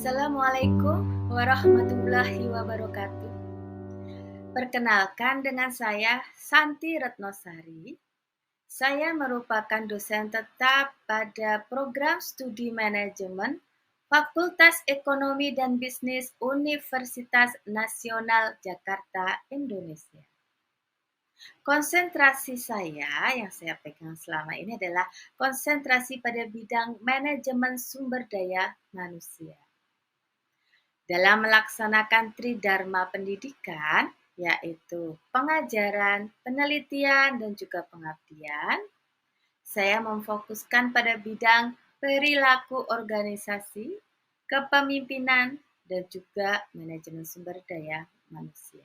Assalamualaikum warahmatullahi wabarakatuh. Perkenalkan dengan saya Santi Retnosari. Saya merupakan dosen tetap pada program studi manajemen Fakultas Ekonomi dan Bisnis Universitas Nasional Jakarta, Indonesia. Konsentrasi saya yang saya pegang selama ini adalah konsentrasi pada bidang manajemen sumber daya manusia. Dalam melaksanakan tridharma pendidikan, yaitu pengajaran, penelitian, dan juga pengabdian, saya memfokuskan pada bidang perilaku organisasi, kepemimpinan, dan juga manajemen sumber daya manusia.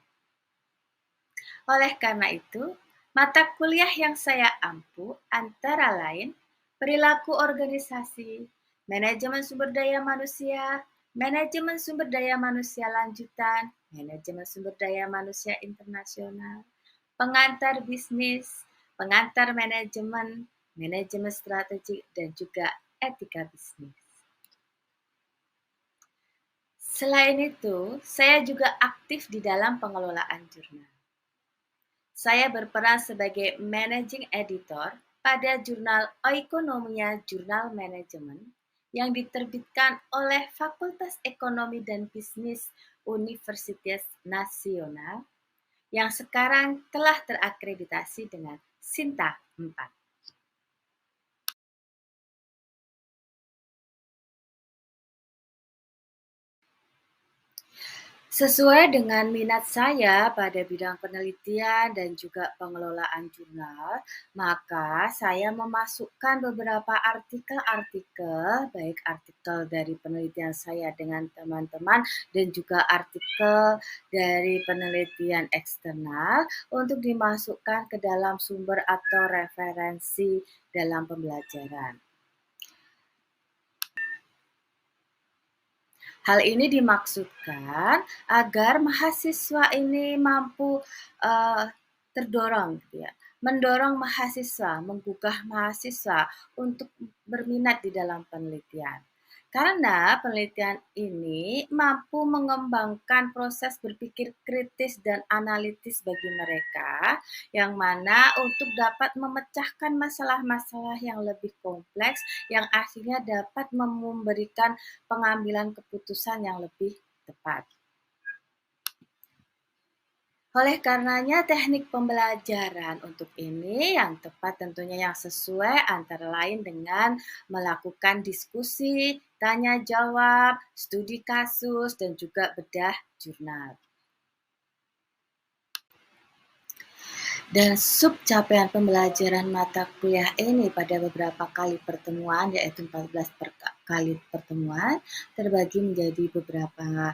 Oleh karena itu, mata kuliah yang saya ampu antara lain perilaku organisasi, manajemen sumber daya manusia, manajemen sumber daya manusia lanjutan, manajemen sumber daya manusia internasional, pengantar bisnis, pengantar manajemen, manajemen strategi, dan juga etika bisnis. Selain itu, saya juga aktif di dalam pengelolaan jurnal. Saya berperan sebagai managing editor pada jurnal Oikonomia Jurnal Manajemen yang diterbitkan oleh Fakultas Ekonomi dan Bisnis Universitas Nasional yang sekarang telah terakreditasi dengan Sinta 4. Sesuai dengan minat saya pada bidang penelitian dan juga pengelolaan jurnal, maka saya memasukkan beberapa artikel-artikel, baik artikel dari penelitian saya dengan teman-teman dan juga artikel dari penelitian eksternal untuk dimasukkan ke dalam sumber atau referensi dalam pembelajaran. Hal ini dimaksudkan agar mahasiswa ini mampu terdorong, gitu ya, mendorong mahasiswa, menggugah mahasiswa untuk berminat di dalam penelitian. Karena penelitian ini mampu mengembangkan proses berpikir kritis dan analitis bagi mereka, yang mana untuk dapat memecahkan masalah-masalah yang lebih kompleks, yang akhirnya dapat memberikan pengambilan keputusan yang lebih tepat. Oleh karenanya teknik pembelajaran untuk ini yang tepat tentunya yang sesuai antara lain dengan melakukan diskusi, tanya jawab, studi kasus, dan juga bedah jurnal. Dan sub capaian pembelajaran mata kuliah ini pada beberapa kali pertemuan, yaitu 14 kali pertemuan, terbagi menjadi beberapa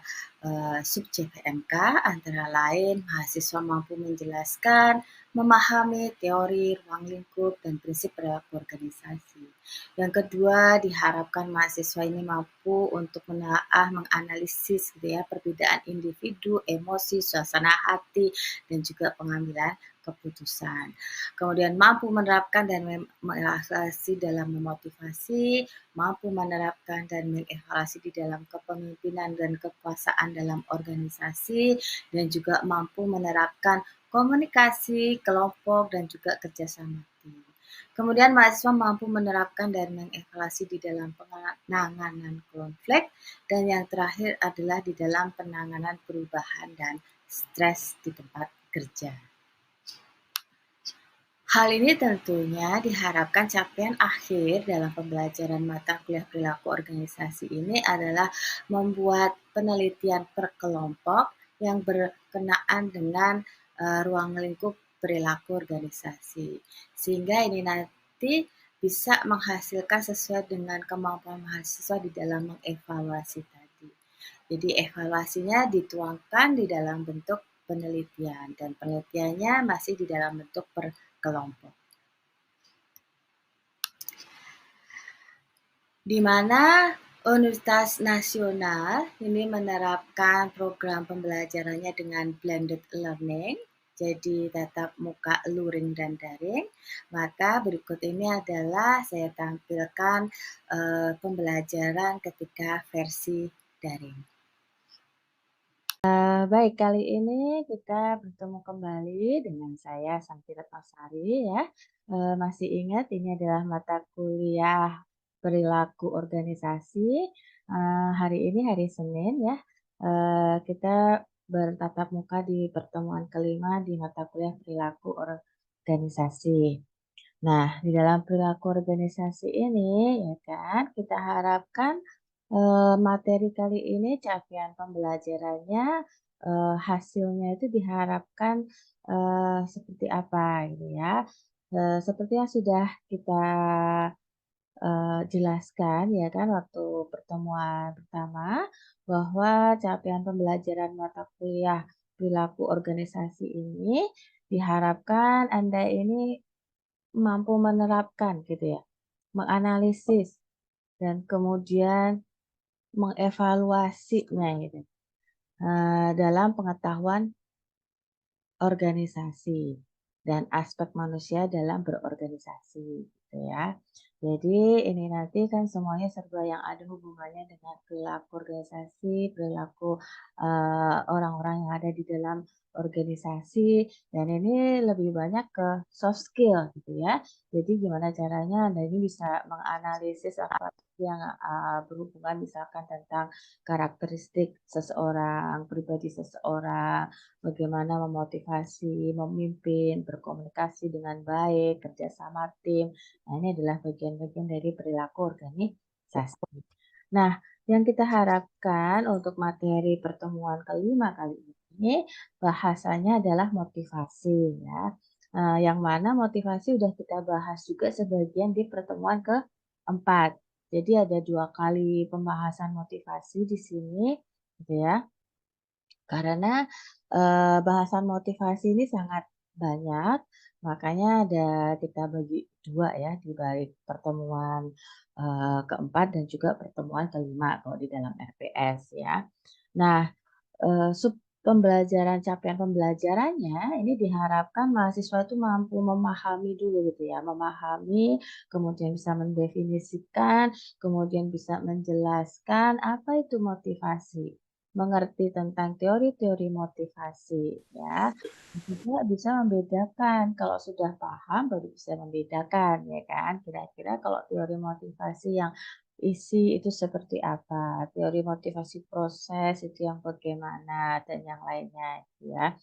sub CPMK, antara lain mahasiswa mampu menjelaskan, memahami teori ruang lingkup dan prinsip perilaku organisasi. Yang kedua, diharapkan mahasiswa ini mampu untuk menelaah, menganalisis gitu ya, perbedaan individu, emosi, suasana hati, dan juga pengambilan keputusan. Kemudian mampu menerapkan dan mengevaluasi dalam memotivasi, mampu menerapkan dan mengevaluasi di dalam kepemimpinan dan kekuasaan dalam organisasi, dan juga mampu menerapkan komunikasi, kelompok, dan juga kerjasama tim. Kemudian mahasiswa mampu menerapkan dan mengevaluasi di dalam penanganan konflik, dan yang terakhir adalah di dalam penanganan perubahan dan stres di tempat kerja. Hal ini tentunya diharapkan capaian akhir dalam pembelajaran mata kuliah perilaku organisasi ini adalah membuat penelitian per kelompok yang berkenaan dengan ruang lingkup perilaku organisasi. Sehingga ini nanti bisa menghasilkan sesuai dengan kemampuan mahasiswa di dalam mengevaluasi tadi. Jadi evaluasinya dituangkan di dalam bentuk penelitian dan penelitiannya masih di dalam bentuk per kelompok. Di mana Universitas Nasional ini menerapkan program pembelajarannya dengan blended learning, jadi tatap muka, luring, dan daring. Maka berikut ini adalah saya tampilkan pembelajaran ketika versi daring. Baik, kali ini kita bertemu kembali dengan saya Santi Retnosari ya. Masih ingat ini adalah mata kuliah perilaku organisasi. Hari ini hari Senin ya. Kita bertatap muka di pertemuan kelima di mata kuliah perilaku organisasi. Nah, di dalam perilaku organisasi ini ya kan, kita harapkan materi kali ini capaian pembelajarannya, hasilnya itu diharapkan seperti apa gitu ya. Seperti yang sudah kita jelaskan ya kan waktu pertemuan pertama, bahwa capaian pembelajaran mata kuliah perilaku organisasi ini diharapkan Anda ini mampu menerapkan gitu ya, menganalisis dan kemudian mengevaluasinya gitu, dalam pengetahuan organisasi dan aspek manusia dalam berorganisasi gitu ya. Jadi ini nanti kan semuanya serba yang ada hubungannya dengan perilaku organisasi, perilaku orang-orang yang ada di dalam organisasi dan ini lebih banyak ke soft skill gitu ya. Jadi gimana caranya Anda ini bisa menganalisis apa yang berhubungan misalkan tentang karakteristik seseorang, pribadi seseorang, bagaimana memotivasi, memimpin, berkomunikasi dengan baik, kerja sama tim. Nah, ini adalah bagian-bagian dari perilaku organisasi. Nah, yang kita harapkan untuk materi pertemuan kelima kali ini bahasanya adalah motivasi ya. Yang mana motivasi sudah kita bahas juga sebagian di pertemuan keempat. Jadi ada 2 kali pembahasan motivasi di sini, gitu ya. Karena, bahasan motivasi ini sangat banyak, makanya kita bagi 2 ya, di balik pertemuan, keempat dan juga pertemuan kelima kalau di dalam RPS ya. Nah, pembelajaran capaian pembelajarannya ini diharapkan mahasiswa itu mampu memahami dulu gitu ya, memahami, kemudian bisa mendefinisikan, kemudian bisa menjelaskan apa itu motivasi, mengerti tentang teori-teori motivasi ya, juga bisa membedakan, kalau sudah paham baru bisa membedakan ya kan, kira-kira kalau teori motivasi yang isi itu seperti apa, teori motivasi proses itu yang bagaimana, dan yang lainnya gitu ya.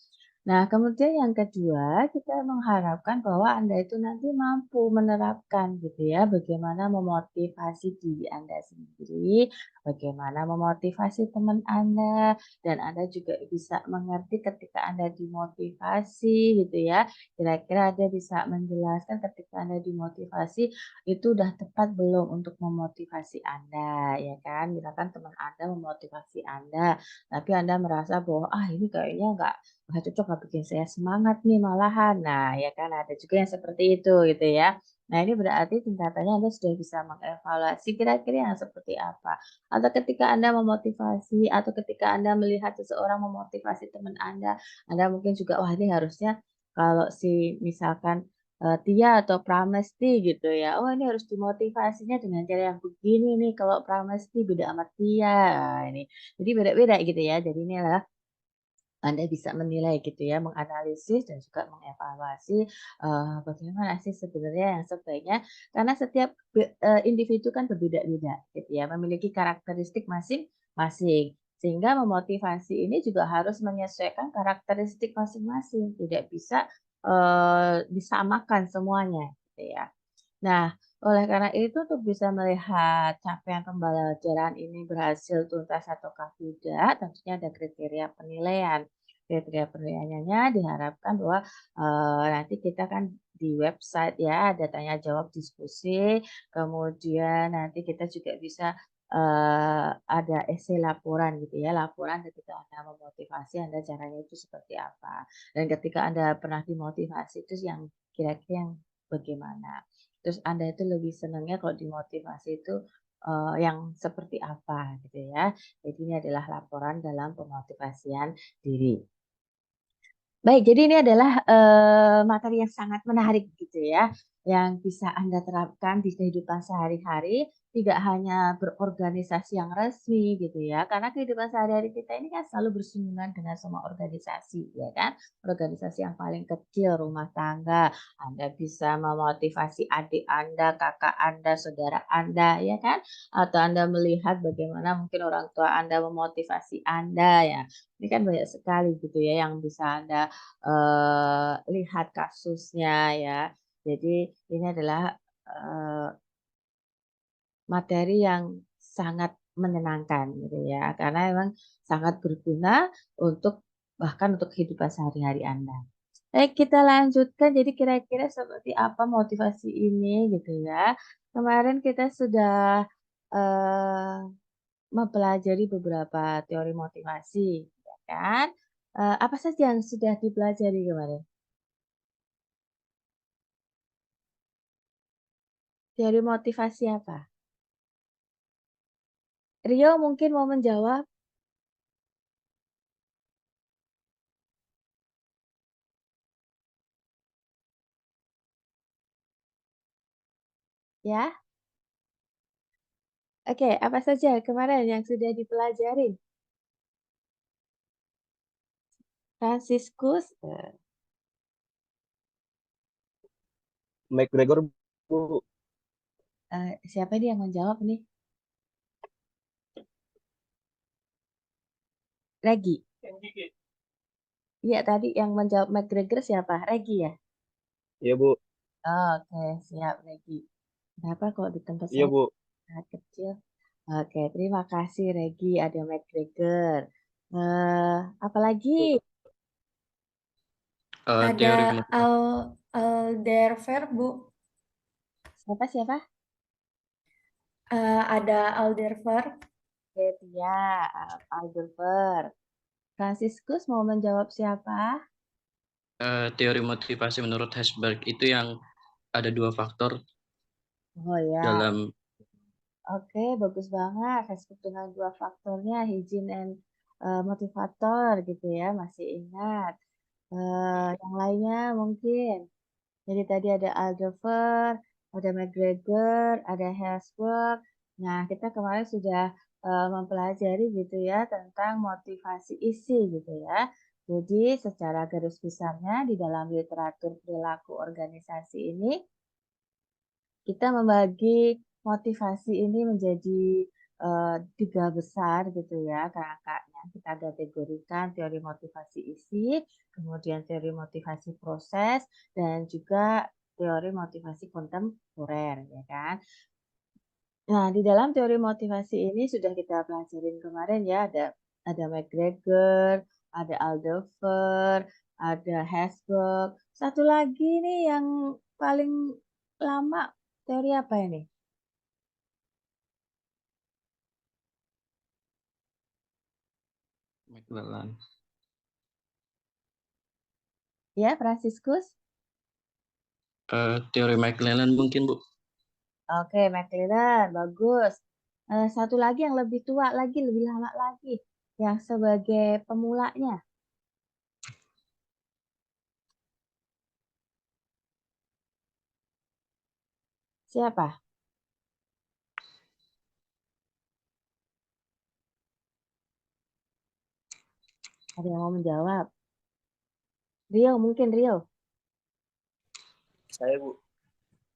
Nah, kemudian yang kedua, kita mengharapkan bahwa Anda itu nanti mampu menerapkan gitu ya, bagaimana memotivasi diri Anda sendiri, bagaimana memotivasi teman Anda, dan Anda juga bisa mengerti ketika Anda dimotivasi gitu ya. Kira-kira Anda bisa menjelaskan ketika Anda dimotivasi itu udah tepat belum untuk memotivasi Anda, ya kan? Misalkan teman Anda memotivasi Anda, tapi Anda merasa bahwa, ah ini kayaknya nggak cocok, nggak bikin saya semangat nih malahan. Nah, ya kan ada juga yang seperti itu gitu ya. Nah, ini berarti tingkatannya Anda sudah bisa mengevaluasi kira-kira yang seperti apa. Atau ketika Anda memotivasi atau ketika Anda melihat seseorang memotivasi teman Anda mungkin juga wah ini harusnya kalau si misalkan Tia atau Pramesti gitu ya. Oh, ini harus dimotivasinya dengan cara yang begini nih. Kalau Pramesti beda sama Tia. Nah, ini. Jadi beda-beda gitu ya. Jadi ini adalah anda bisa menilai gitu ya, menganalisis dan juga mengevaluasi, bagaimana sih sebenarnya yang sebaiknya karena setiap individu kan berbeda-beda gitu ya, memiliki karakteristik masing-masing. Sehingga memotivasi ini juga harus menyesuaikan karakteristik masing-masing, tidak bisa, disamakan semuanya gitu ya. Nah, oleh karena itu untuk bisa melihat capaian pembelajaran ini berhasil tuntas ataukah tidak, tentunya ada kriteria penilaian. Kriteria penilaiannya diharapkan bahwa nanti kita kan di website ya ada tanya jawab diskusi, kemudian nanti kita juga bisa ada esai laporan gitu ya, laporan ketika Anda memotivasi Anda caranya itu seperti apa. Dan ketika Anda pernah dimotivasi itu yang kira-kira yang bagaimana. Terus Anda itu lebih senangnya kalau dimotivasi itu, yang seperti apa gitu ya. Jadi ini adalah laporan dalam pemotivasian diri. Baik, jadi ini adalah, materi yang sangat menarik gitu ya. yang bisa Anda terapkan di kehidupan sehari-hari, tidak hanya berorganisasi yang resmi gitu ya, karena kehidupan sehari-hari kita ini kan selalu bersinggungan dengan semua organisasi ya kan. Organisasi yang paling kecil rumah tangga, Anda bisa memotivasi adik Anda, kakak Anda, saudara Anda ya kan, atau Anda melihat bagaimana mungkin orang tua Anda memotivasi Anda ya. Ini kan banyak sekali gitu ya yang bisa Anda, lihat kasusnya ya. Jadi ini adalah, eee, materi yang sangat menyenangkan gitu ya, karena memang sangat berguna untuk bahkan untuk kehidupan sehari-hari Anda. Baik, kita lanjutkan, jadi kira-kira seperti apa motivasi ini gitu ya. Kemarin kita sudah, eee, mempelajari beberapa teori motivasi ya kan, apa saja yang sudah dipelajari kemarin? Teori motivasi apa? Rio mungkin mau menjawab? Ya? Oke, apa saja kemarin yang sudah dipelajari? Fransiskus, McGregor, Bu. siapa nih yang menjawab nih? Regi? Iya tadi yang menjawab McGregor siapa? Regi ya? Iya, Bu. Oke, siap Regi. Kenapa kok di tempat Iya, saya Bu. sangat kecil? Oke, terima kasih Regi, ada McGregor. Eh, apalagi? Ada Teori motivasi. Alderfer, Bu. Siapa siapa? Ada Alderfer. Detia, Aldover. Fransiskus mau menjawab siapa? Teori motivasi menurut Herzberg itu yang ada dua faktor Oh ya, dalam. oke, bagus banget. Facebook dengan dua faktornya, hygiene and motivator gitu ya, masih ingat. Yang lainnya mungkin. Jadi tadi ada Aldover, ada McGregor, ada Herzberg. Nah, kita kemarin sudah mempelajari gitu ya tentang motivasi isi gitu ya. Jadi secara garis besarnya di dalam literatur perilaku organisasi ini kita membagi motivasi ini menjadi, 3 besar gitu ya kakaknya. Kita kategorikan teori motivasi isi, kemudian teori motivasi proses, dan juga teori motivasi kontemporer ya kan. Nah, di dalam teori motivasi ini sudah kita pelajarin kemarin ya, ada McGregor, ada Aldover, ada Herzberg. Satu lagi nih yang paling lama, teori apa ini? McClellan. Ya, Fransiskus? Teori McClellan mungkin, Bu. Oke, McLaren, bagus. Satu lagi yang lebih tua lagi, lebih lama lagi, yang sebagai pemulanya, siapa? Ada yang mau menjawab? Rio, mungkin Rio. Saya, Bu.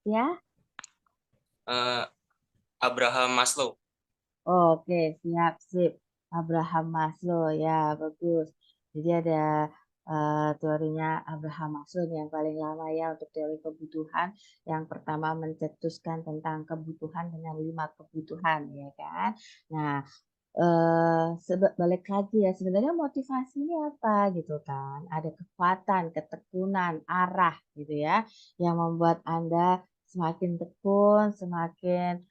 Ya? Eh, Abraham Maslow. Oke, siap, sip. Abraham Maslow, ya bagus. Jadi ada teorinya Abraham Maslow nih yang paling lama ya untuk teori kebutuhan. Yang pertama mencetuskan tentang kebutuhan dengan 5 kebutuhan, ya kan? Nah, balik lagi ya, sebenarnya motivasi ini apa gitu kan, ada kekuatan, ketekunan, arah gitu ya, yang membuat Anda semakin tekun, semakin,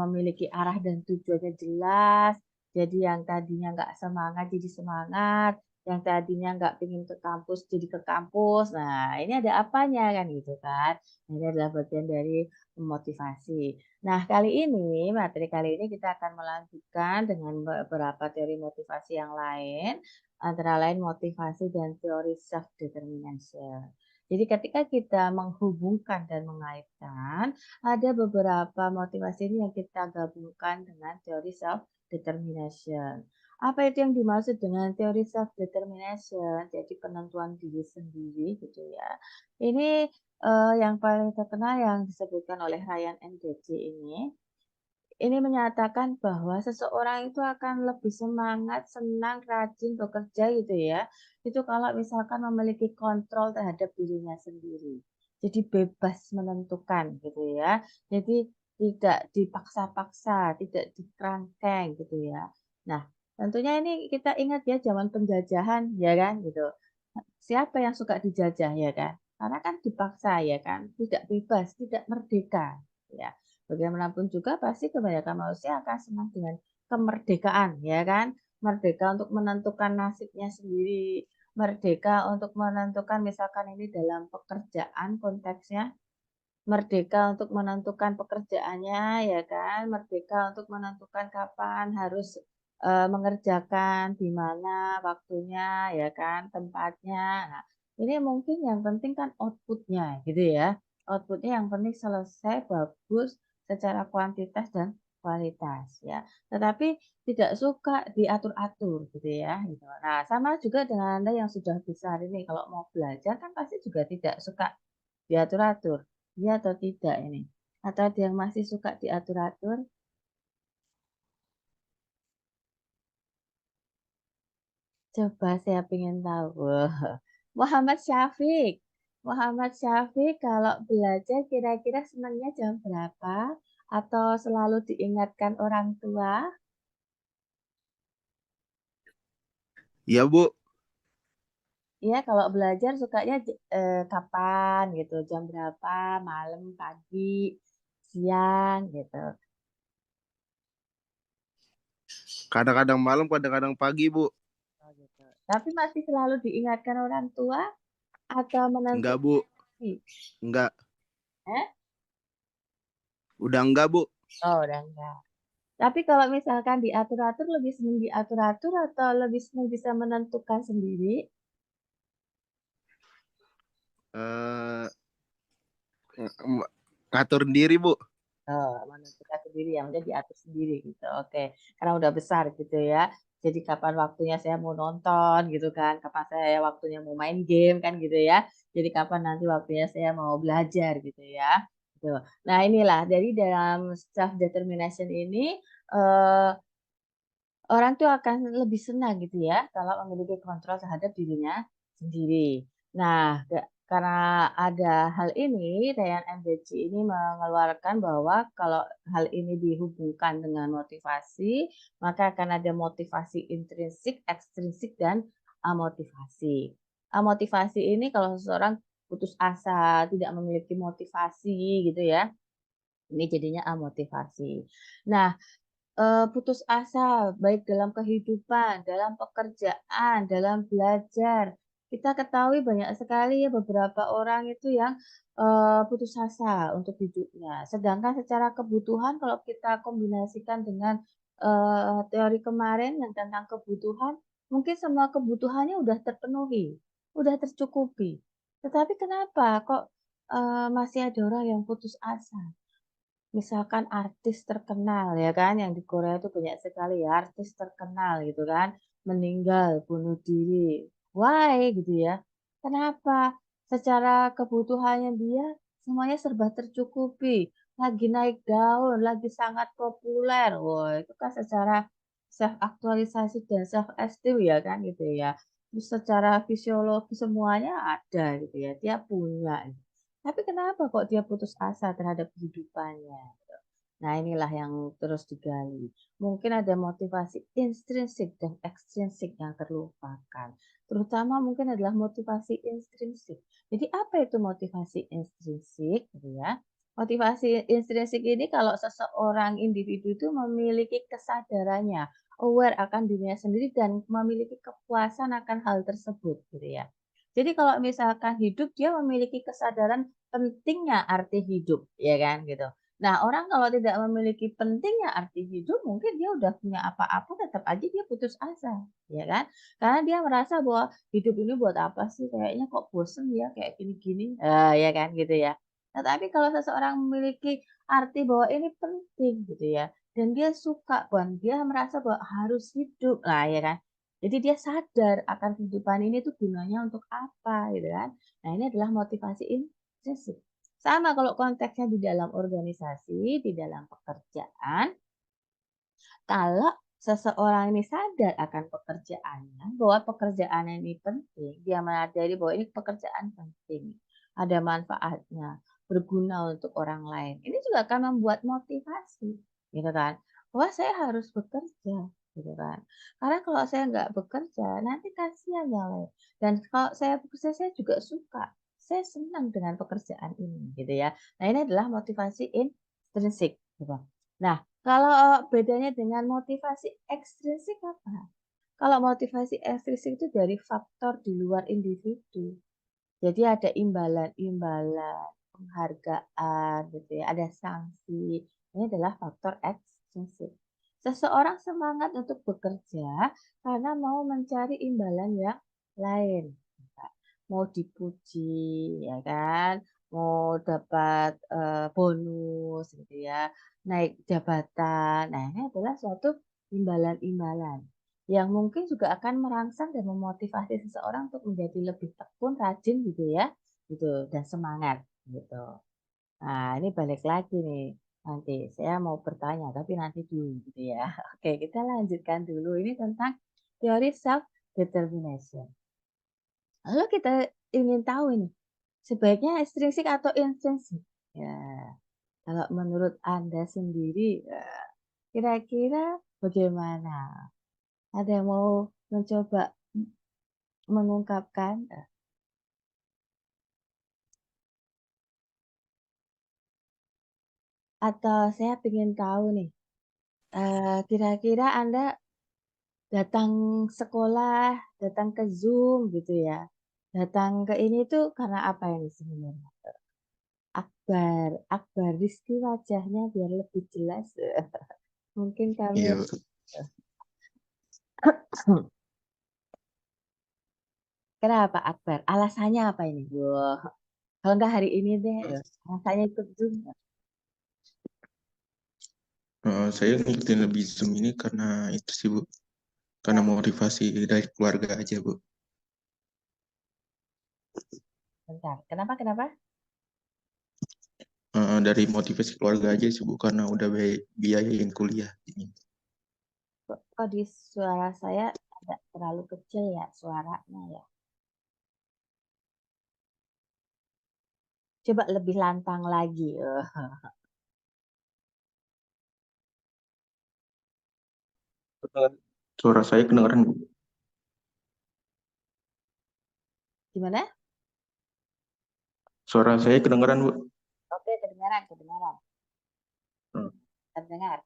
memiliki arah dan tujuannya jelas, jadi yang tadinya nggak semangat jadi semangat, yang tadinya nggak pengen ke kampus jadi ke kampus. Nah, ini ada apanya kan gitu kan. Ini adalah bagian dari motivasi. Nah, materi kali ini kita akan melanjutkan dengan beberapa teori motivasi yang lain, antara lain motivasi dan teori self determination. Jadi ketika kita menghubungkan dan mengaitkan, ada beberapa motivasi ini yang kita gabungkan dengan teori self determination. Apa itu yang dimaksud dengan teori self determination? Jadi penentuan diri sendiri gitu ya. Ini yang paling terkenal yang disebutkan oleh Ryan NDC ini menyatakan bahwa seseorang itu akan lebih semangat, senang, rajin bekerja gitu ya. Itu kalau misalkan memiliki kontrol terhadap dirinya sendiri. Jadi bebas menentukan gitu ya. Jadi tidak dipaksa-paksa, tidak dikerangkeng gitu ya. Nah, tentunya ini kita ingat ya zaman penjajahan ya kan gitu. Siapa yang suka dijajah ya kan? Karena kan dipaksa ya kan, tidak bebas, tidak merdeka ya. Bagaimanapun juga pasti kebanyakan manusia akan senang dengan kemerdekaan, ya kan? Merdeka untuk menentukan nasibnya sendiri, merdeka untuk menentukan misalkan ini dalam pekerjaan konteksnya, merdeka untuk menentukan pekerjaannya, ya kan? Merdeka untuk menentukan kapan harus mengerjakan, di mana waktunya, ya kan? Tempatnya. Nah, ini mungkin yang penting kan outputnya, gitu ya. Outputnya yang penting selesai, bagus, secara kuantitas dan kualitas, ya. Tetapi tidak suka diatur-atur, gitu ya. Gitu. Nah, sama juga dengan Anda yang sudah besar ini, kalau mau belajar kan pasti juga tidak suka diatur-atur. Iya atau tidak ini? Atau ada yang masih suka diatur-atur? Coba saya pengen tahu. Wah, Muhammad Syafiq. Muhammad Syafiq kalau belajar kira-kira senangnya jam berapa? Atau selalu diingatkan orang tua? Iya, Bu. Iya, kalau belajar sukanya kapan gitu? Jam berapa? Malam, pagi, siang gitu. Kadang-kadang malam, kadang-kadang pagi, Bu. Oh, gitu. Tapi masih selalu diingatkan orang tua atau Enggak, menentukan? Bu. Enggak. Eh? Udah enggak, Bu. Oh, udah enggak. Tapi kalau misalkan diatur-atur, lebih senang diatur-atur atau lebih senang bisa menentukan sendiri? Eh, ngatur diri, Bu. Oh, menentukan sendiri ya, udah diatur sendiri gitu. Oke, karena udah besar gitu ya. Jadi kapan waktunya saya mau nonton gitu kan, kapan saya waktunya mau main game kan gitu ya. Jadi kapan nanti waktunya saya mau belajar gitu ya. Gitu. Nah, inilah dari dalam self determination ini eh, orang tuh akan lebih senang gitu ya kalau memiliki kontrol terhadap dirinya sendiri. Nah, karena ada hal ini, Ryan MBC ini mengeluarkan bahwa kalau hal ini dihubungkan dengan motivasi, maka akan ada motivasi intrinsik, ekstrinsik, dan amotivasi. Amotivasi ini kalau seseorang putus asa, tidak memiliki motivasi gitu ya, ini jadinya amotivasi. Nah, putus asa, baik dalam kehidupan, dalam pekerjaan, dalam belajar. Kita ketahui banyak sekali ya beberapa orang itu yang putus asa untuk hidupnya. Sedangkan secara kebutuhan kalau kita kombinasikan dengan teori kemarin yang tentang kebutuhan, mungkin semua kebutuhannya udah terpenuhi, udah tercukupi. Tetapi kenapa kok masih ada orang yang putus asa? Misalkan artis terkenal ya kan, yang di Korea itu banyak sekali ya artis terkenal gitu kan, meninggal, bunuh diri. Why gitu ya? Kenapa? Secara kebutuhannya dia semuanya serba tercukupi, lagi naik daun, lagi sangat populer. Wah, itu kan secara self aktualisasi dan self esteem ya kan gitu ya. Terus secara fisiologi semuanya ada gitu ya, dia punya. Tapi kenapa kok dia putus asa terhadap kehidupannya? Gitu. Nah, inilah yang terus digali. Mungkin ada motivasi intrinsik dan ekstrinsik yang terlupakan. Terutama mungkin adalah motivasi intrinsik. Jadi apa itu motivasi intrinsik? Gitu ya. Motivasi intrinsik ini kalau seseorang individu itu memiliki kesadarannya, aware akan dirinya sendiri dan memiliki kepuasan akan hal tersebut, gitu ya. Jadi kalau misalkan hidup dia memiliki kesadaran pentingnya arti hidup, ya kan gitu. Nah, orang kalau tidak memiliki pentingnya arti hidup, mungkin dia udah punya apa-apa, tetap aja dia putus asa, ya kan? Karena dia merasa bahwa hidup ini buat apa sih? Kayaknya kok bosen ya, kayak gini-gini, ya kan, gitu ya. Nah, tapi kalau seseorang memiliki arti bahwa ini penting, gitu ya, dan dia suka, dan dia merasa bahwa harus hidup, lah, ya kan? Jadi dia sadar akan kehidupan ini tuh gunanya untuk apa, gitu kan? Nah, ini adalah motivasi intrinsik. Sama kalau konteksnya di dalam organisasi, di dalam pekerjaan, kalau seseorang ini sadar akan pekerjaannya, bahwa pekerjaan ini penting, dia menyadari bahwa ini pekerjaan penting, ada manfaatnya, berguna untuk orang lain. Ini juga akan membuat motivasi, gitu kan? Bahwa saya harus bekerja, gitu kan? Karena kalau saya nggak bekerja, nanti kasihan yang lain. Dan kalau saya bekerja, saya juga suka. Saya senang dengan pekerjaan ini, gitu ya. Nah, ini adalah motivasi intrinsik, gitu. Nah, kalau bedanya dengan motivasi ekstrinsik apa? Kalau motivasi ekstrinsik itu dari faktor di luar individu. Jadi ada imbalan-imbalan, penghargaan gitu ya, ada sanksi. Ini adalah faktor ekstrinsik. Seseorang semangat untuk bekerja karena mau mencari imbalan yang lain. Mau dipuji, ya kan? Mau dapat bonus gitu ya, naik jabatan. Nah, ini adalah suatu imbalan-imbalan yang mungkin juga akan merangsang dan memotivasi seseorang untuk menjadi lebih tekun, rajin gitu ya, gitu dan semangat gitu. Nah, ini balik lagi nih. Nanti saya mau bertanya, tapi nanti dulu gitu ya. Oke, kita lanjutkan dulu. Ini tentang teori self determination. Lalu kita ingin tahu ini, sebaiknya ekstrinsik atau intrinsik? Ya, kalau menurut Anda sendiri, kira-kira bagaimana? Ada yang mau mencoba mengungkapkan? Atau saya ingin tahu nih, kira-kira Anda datang sekolah, datang ke Zoom gitu ya, datang ke ini tuh karena apa ini sebenarnya? Akbar, Akbar Rizky wajahnya biar lebih jelas. Mungkin kami Iya, yang Bu. kenapa Akbar? Alasannya apa ini? Wah, kalau enggak hari ini deh, alasannya ikut Zoom. Saya ngikutin lebih Zoom ini karena itu sih, Bu. Karena motivasi dari keluarga aja, Bu. Bentar, kenapa? Kenapa? Dari motivasi keluarga aja sih, Bu. Karena udah biayain kuliah. Kok di suara saya agak terlalu kecil ya suaranya ya? Coba lebih lantang lagi. Suara saya kedengeran, Bu. Gimana? Suara saya kedengeran, Bu. Oke, kedengaran, kedengaran. Hmm. Terdengar.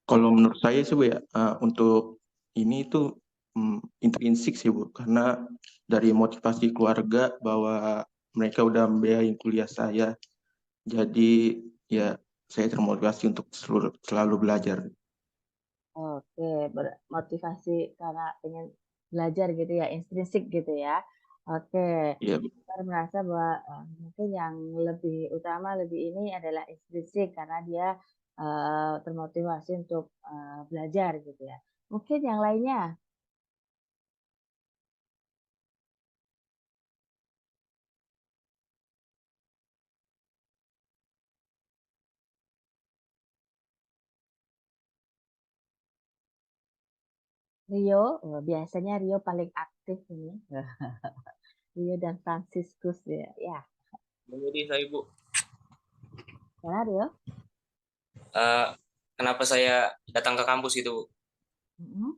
Kalau menurut saya sih, Bu, ya, untuk ini tuh intrinsik sih, Bu. Karena dari motivasi keluarga bahwa mereka udah membiayain kuliah saya. Jadi, ya, saya termotivasi untuk selalu belajar. Oke, motivasi karena pengen belajar gitu ya, intrinsik gitu ya. Oke, Iya, Bu. saya merasa bahwa mungkin yang lebih utama lebih ini adalah intrinsik karena dia termotivasi untuk belajar gitu ya. Mungkin yang lainnya, Rio, biasanya Rio paling aktif ini. Rio dan Franciscus ya. Ya, Jadi saya Bu, mana Rio? kenapa saya datang ke kampus itu, Bu? Mm-mm.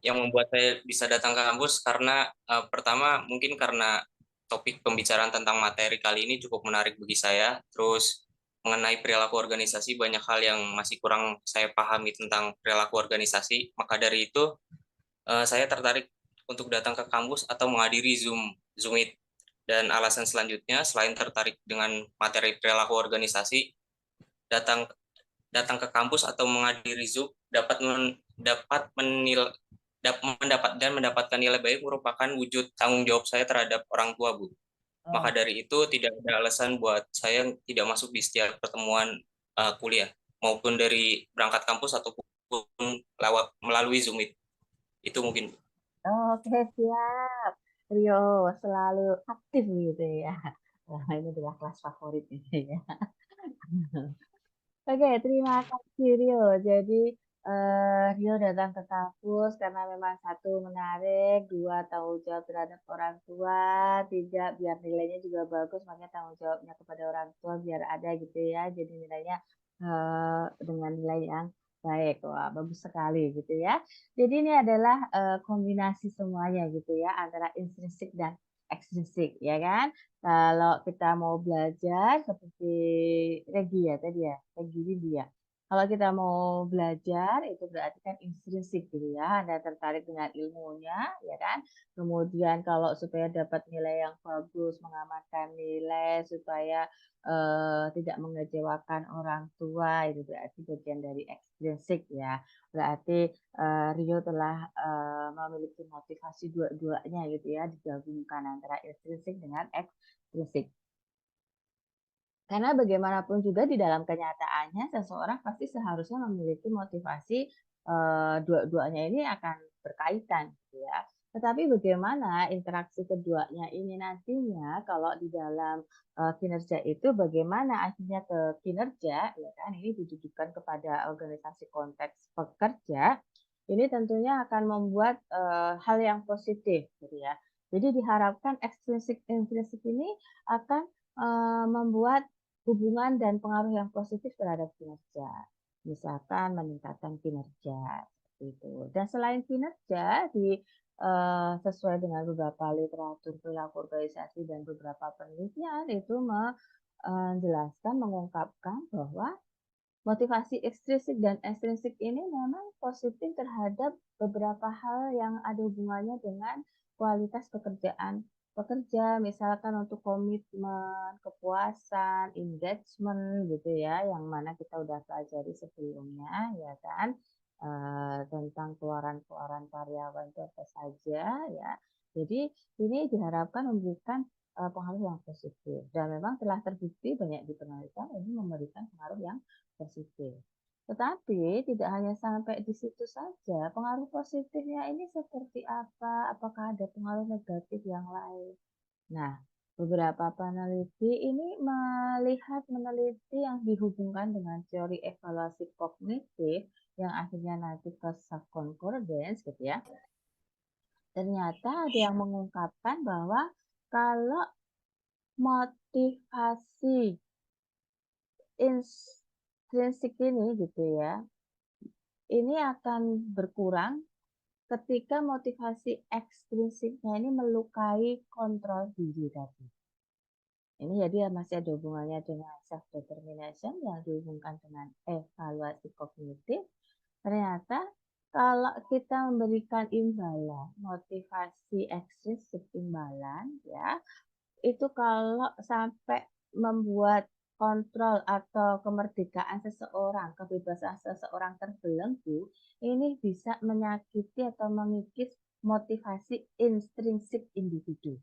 Yang membuat saya bisa datang ke kampus karena pertama mungkin karena topik pembicaraan tentang materi kali ini cukup menarik bagi saya. Terus mengenai perilaku organisasi banyak hal yang masih kurang saya pahami tentang perilaku organisasi. Maka dari itu saya tertarik untuk datang ke kampus atau menghadiri Zoom Meet. Dan alasan selanjutnya, selain tertarik dengan materi perilaku organisasi, datang ke kampus atau menghadiri Zoom mendapatkan nilai baik merupakan wujud tanggung jawab saya terhadap orang tua, Bu. Maka Oh, dari itu tidak ada alasan buat saya tidak masuk di setiap pertemuan kuliah, maupun dari berangkat kampus ataupun melalui Zoom itu mungkin. oke, siap. Rio selalu aktif gitu ya. Wah, ini adalah kelas favorit ini ya. Oke, terima kasih Rio. Jadi Rio datang ke kampus karena memang satu menarik, dua tanggung jawab terhadap orang tua, tiga biar nilainya juga bagus, makanya tanggung jawabnya kepada orang tua biar ada gitu ya. Jadi nilainya dengan nilai yang baik. Wah, bagus sekali gitu ya. Jadi ini adalah kombinasi semuanya gitu ya antara intrinsik dan ekstrinsik ya kan. Kalau kita mau belajar seperti Regi ya tadi ya, Regi Widya. Kalau kita mau belajar itu berarti kan intrinsik gitu ya, Anda tertarik dengan ilmunya ya kan. Kemudian kalau supaya dapat nilai yang bagus, mengamankan nilai supaya tidak mengecewakan orang tua itu berarti bagian dari ekstrinsik ya. Berarti Rio telah memiliki motivasi dua-duanya gitu ya, digabungkan antara intrinsik dengan ekstrinsik. Karena bagaimanapun juga di dalam kenyataannya seseorang pasti seharusnya memiliki motivasi dua-duanya ini akan berkaitan gitu ya. Tetapi bagaimana interaksi keduanya ini nantinya kalau di dalam kinerja itu bagaimana akhirnya ke kinerja ya kan ini ditujukan kepada organisasi konteks pekerja ini tentunya akan membuat hal yang positif gitu ya. Jadi diharapkan ekstrinsik intrinsik ini akan membuat hubungan dan pengaruh yang positif terhadap kinerja. Misalkan meningkatkan kinerja seperti itu. Dan selain kinerja sesuai dengan beberapa literatur perilaku organisasi dan beberapa penelitian itu menjelaskan mengungkapkan bahwa motivasi ekstrinsik dan ekstrinsik ini memang positif terhadap beberapa hal yang ada hubungannya dengan kualitas pekerjaan pekerja, misalkan untuk komitmen, kepuasan, engagement gitu ya, yang mana kita udah pelajari sebelumnya ya kan, tentang keluaran-keluaran karyawan itu apa saja ya. Jadi ini diharapkan memberikan pengaruh yang positif dan memang telah terbukti banyak di penelitian ini memberikan pengaruh yang positif. Tetapi tidak hanya sampai di situ saja, pengaruh positifnya ini seperti apa? Apakah ada pengaruh negatif yang lain? Nah, beberapa peneliti ini meneliti yang dihubungkan dengan teori evaluasi kognitif yang akhirnya nanti ke self-concordance gitu ya. Ternyata ada yang mengungkapkan bahwa kalau motivasi intrinsik ini gitu ya, ini akan berkurang ketika motivasi ekstrinsiknya ini melukai kontrol diri tadi. Ini jadi masih ada hubungannya dengan self determination yang dihubungkan dengan evaluasi kognitif. Ternyata kalau kita memberikan imbalan, motivasi ekstrinsik imbalan ya, itu kalau sampai membuat kontrol atau kemerdekaan seseorang, kebebasan seseorang terbelenggu, ini bisa menyakiti atau mengikis motivasi intrinsik individu.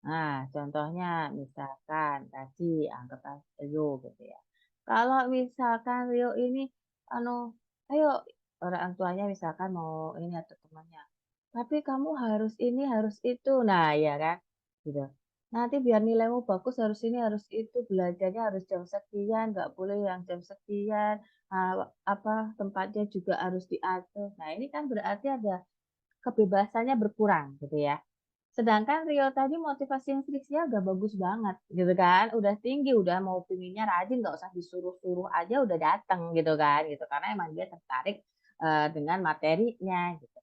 Nah, contohnya misalkan tadi anggap Rio gitu ya. Kalau misalkan Rio ini, anu, ayo orang tuanya misalkan mau ini atau temannya, tapi kamu harus ini, harus itu. Nah, ya kan, gitu. Nanti biar nilaimu bagus harus ini, harus itu, belajarnya harus jam sekian, nggak boleh yang jam sekian, apa tempatnya juga harus diatur. Nah, ini kan berarti ada kebebasannya berkurang gitu ya. Sedangkan Rio tadi motivasi intrinsiknya udah bagus banget gitu kan. Udah tinggi, udah mau pinginnya rajin, nggak usah disuruh-suruh aja udah datang gitu kan gitu. Karena emang dia tertarik dengan materinya gitu.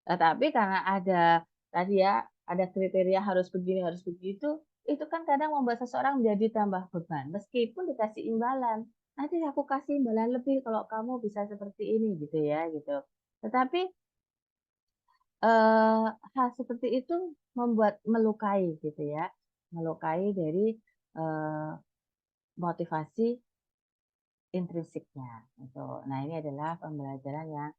Tapi karena ada tadi ya, ada kriteria harus begini, harus begitu, itu kan kadang membuat seseorang menjadi tambah beban meskipun dikasih imbalan. Nanti aku kasih imbalan lebih kalau kamu bisa seperti ini gitu ya gitu. Tetapi hal seperti itu membuat melukai gitu ya, melukai dari, eee, motivasi intrinsiknya gitu. Nah, ini adalah pembelajaran yang,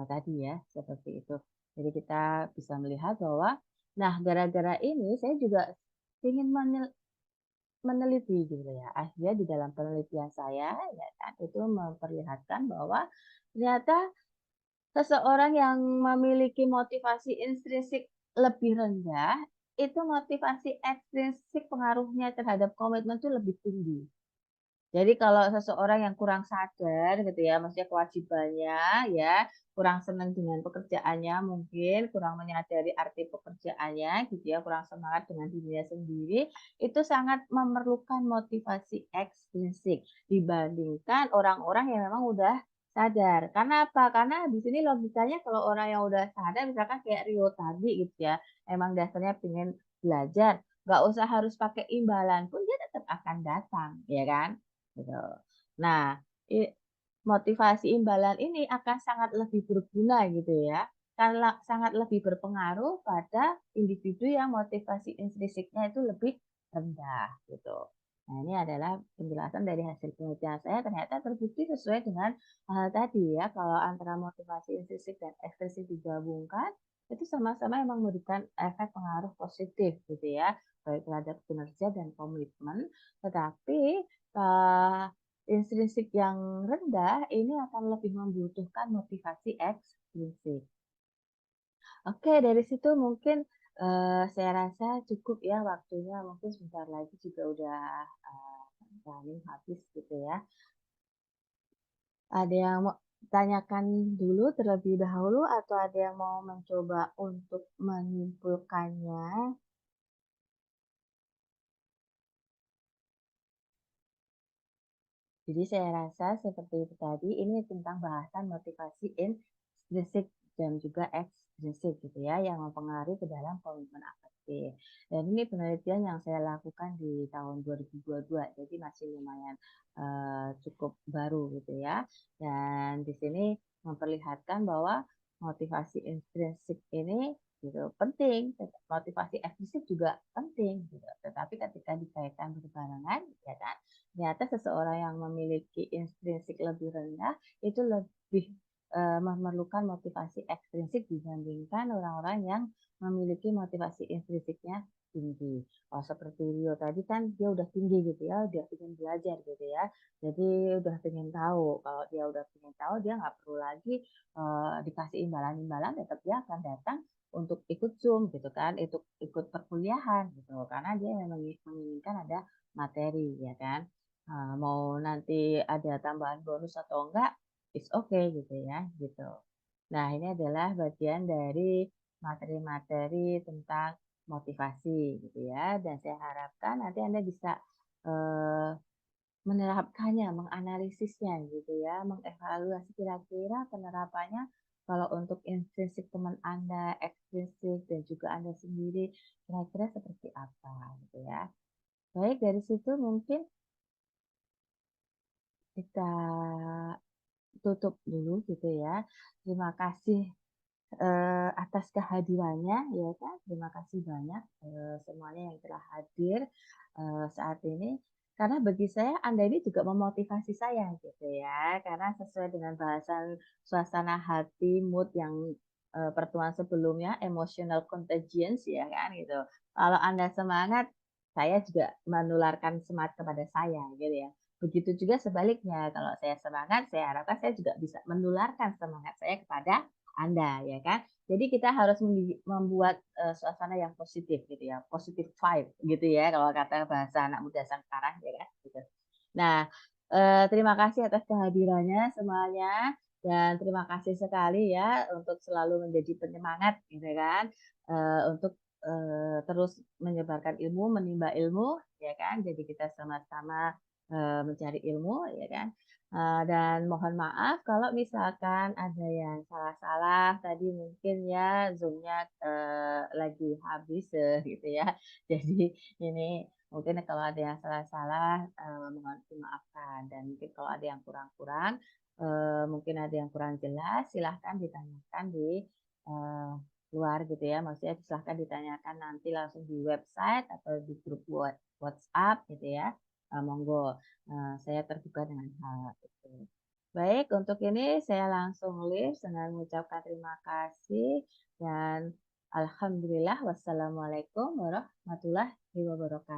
tadi ya, seperti itu. Jadi kita bisa melihat bahwa, nah gara-gara ini saya juga ingin meneliti gitu ya. Akhirnya di dalam penelitian saya ya kan, itu memperlihatkan bahwa ternyata seseorang yang memiliki motivasi intrinsik lebih rendah, itu motivasi ekstrinsik pengaruhnya terhadap komitmen itu lebih tinggi. Jadi kalau seseorang yang kurang sadar gitu ya, maksudnya kewajibannya ya, kurang senang dengan pekerjaannya mungkin, kurang menyadari arti pekerjaannya gitu ya, kurang semangat dengan dirinya sendiri, itu sangat memerlukan motivasi ekstrinsik dibandingkan orang-orang yang memang udah sadar. Karena apa? Karena di sini logikanya kalau orang yang udah sadar misalkan kayak Rio tadi gitu ya, emang dasarnya pengen belajar, nggak usah harus pakai imbalan pun dia tetap akan datang, ya kan? Gitu. Nah, motivasi imbalan ini akan sangat lebih berguna gitu ya, karena sangat lebih berpengaruh pada individu yang motivasi intrinsiknya itu lebih rendah gitu. Nah, ini adalah penjelasan dari hasil penelitian saya ternyata terbukti sesuai dengan tadi ya, kalau antara motivasi intrinsik dan ekstrinsik digabungkan, itu sama-sama memang memberikan efek pengaruh positif gitu ya, baik terhadap kinerja dan komitmen. Tetapi intrinsik yang rendah ini akan lebih membutuhkan motivasi ekstrinsik. Oke, dari situ mungkin, saya rasa cukup ya waktunya, mungkin sebentar lagi juga udah, running habis gitu ya. Ada yang mau tanyakan dulu terlebih dahulu atau ada yang mau mencoba untuk menyimpulkannya? Jadi saya rasa seperti itu tadi, ini tentang bahasan motivasi intrinsik dan juga ekstrinsik gitu ya, yang mempengaruhi ke dalam komitmen afektif. Dan ini penelitian yang saya lakukan di tahun 2022, jadi masih lumayan cukup baru gitu ya. Dan di sini memperlihatkan bahwa motivasi intrinsik ini gitu penting, motivasi ekstrinsik juga penting gitu. Tetapi ketika dikaitkan berbarengan, ya kan, ternyata seseorang yang memiliki intrinsik lebih rendah itu lebih memerlukan motivasi ekstrinsik dibandingkan orang-orang yang memiliki motivasi intrinsiknya tinggi. Oh, seperti Rio tadi kan dia udah tinggi gitu ya, dia ingin belajar gitu ya. Jadi udah pengen tahu. Kalau dia udah pengen tahu, dia nggak perlu lagi dikasih imbalan-imbalan, tetap dia akan datang untuk ikut Zoom gitu kan, ikut perkuliahan gitu. Karena dia memang menginginkan ada materi ya kan. Mau nanti ada tambahan bonus atau enggak, it's okay gitu ya, gitu. Nah, ini adalah bagian dari materi-materi tentang motivasi gitu ya, dan saya harapkan nanti Anda bisa, eee, menerapkannya, menganalisisnya gitu ya, mengevaluasi kira-kira penerapannya kalau untuk intrinsik teman Anda, ekstrinsik, dan juga Anda sendiri, kira-kira seperti apa gitu ya. Baik, dari situ mungkin kita tutup dulu gitu ya. Terima kasih, atas kehadirannya ya kan. Terima kasih banyak, semuanya yang telah hadir, saat ini. Karena bagi saya Anda ini juga memotivasi saya gitu ya. Karena sesuai dengan bahasan suasana hati, mood yang, pertemuan sebelumnya, emotional contagions ya kan gitu. Kalau Anda semangat, saya juga menularkan semangat kepada saya gitu ya. Begitu juga sebaliknya, kalau saya semangat, saya harapkan saya juga bisa menularkan semangat saya kepada Anda, ya kan. Jadi kita harus membuat, suasana yang positif gitu ya, positive vibe gitu ya, kalau kata bahasa anak muda sekarang ya kan, gitu. Nah, terima kasih atas kehadirannya semuanya, dan terima kasih sekali ya untuk selalu menjadi penyemangat gitu kan, untuk, terus menyebarkan ilmu, menimba ilmu, ya kan. Jadi kita sama-sama mencari ilmu ya kan. Dan mohon maaf kalau misalkan ada yang salah-salah tadi mungkin ya Zoom-nya, lagi habis, gitu ya. Jadi ini mungkin kalau ada yang salah-salah, mohon dimaafkan dan mungkin kalau ada yang kurang-kurang, mungkin ada yang kurang jelas silahkan ditanyakan di, luar gitu ya. Maksudnya silahkan ditanyakan nanti langsung di website atau di grup WhatsApp gitu ya. Monggo, saya terbuka dengan hal itu. Baik, untuk ini saya langsung live dengan mengucapkan terima kasih dan alhamdulillah wassalamualaikum warahmatullahi wabarakatuh.